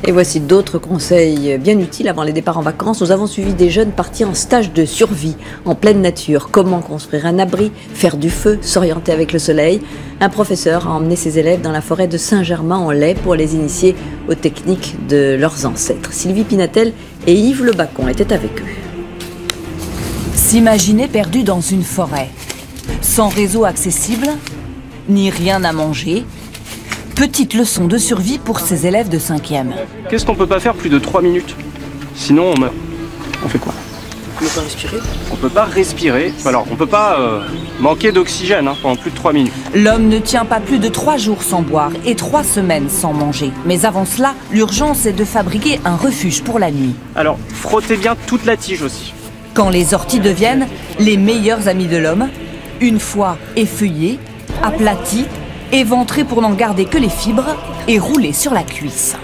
Et voici d'autres conseils bien utiles avant les départs en vacances. Nous avons suivi des jeunes partis en stage de survie en pleine nature. Comment construire un abri, faire du feu, s'orienter avec le soleil. Un professeur a emmené ses élèves dans la forêt de Saint-Germain-en-Laye pour les initier aux techniques de leurs ancêtres. Sylvie Pinatel et Yves Le Bacon étaient avec eux. S'imaginer perdu dans une forêt, sans réseau accessible, ni rien à manger. Petite leçon de survie pour ces élèves de 5e. Qu'est-ce qu'on peut pas faire plus de 3 minutes? Sinon on meurt. On fait quoi? On peut pas respirer? On peut pas respirer. Alors on peut pas manquer d'oxygène pendant plus de 3 minutes. L'homme ne tient pas plus de 3 jours sans boire et 3 semaines sans manger. Mais avant cela, l'urgence est de fabriquer un refuge pour la nuit. Alors frottez bien toute la tige aussi. Quand les orties deviennent les meilleurs amis de l'homme, une fois effeuillées, aplaties, éventrées pour n'en garder que les fibres et roulées sur la cuisse.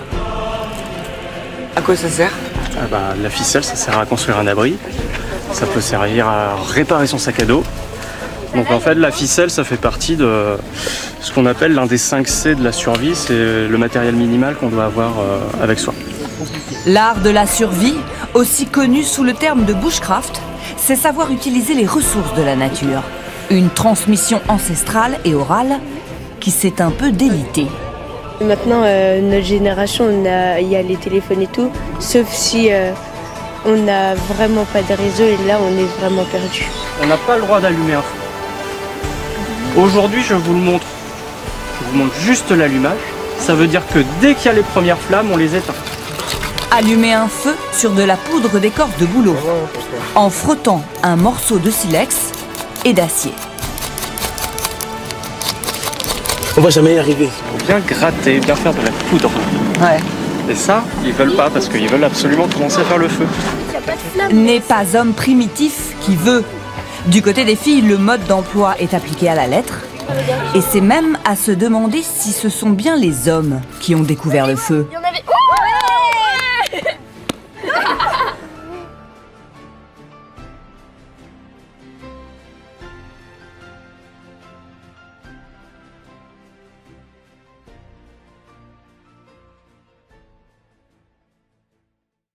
À quoi ça sert? La ficelle, ça sert à construire un abri. Ça peut servir à réparer son sac à dos. Donc en fait, la ficelle, ça fait partie de ce qu'on appelle l'un des 5 C de la survie. C'est le matériel minimal qu'on doit avoir avec soi. L'art de la survie, aussi connu sous le terme de bushcraft, c'est savoir utiliser les ressources de la nature. Une transmission ancestrale et orale qui s'est un peu délitée. Maintenant, notre génération, il y a les téléphones et tout, sauf si on n'a vraiment pas de réseau et là, on est vraiment perdu. On n'a pas le droit d'allumer un feu. Aujourd'hui, je vous le montre. Je vous montre juste l'allumage. Ça veut dire que dès qu'il y a les premières flammes, on les éteint. Allumer un feu sur de la poudre d'écorce de bouleau, en frottant un morceau de silex et d'acier. On va jamais y arriver. Il faut bien gratter, bien faire de la poudre. Ouais. Et ça, ils veulent pas parce qu'ils veulent absolument commencer à faire le feu. N'est pas homme primitif qui veut. Du côté des filles, le mode d'emploi est appliqué à la lettre. Et c'est même à se demander si ce sont bien les hommes qui ont découvert le feu.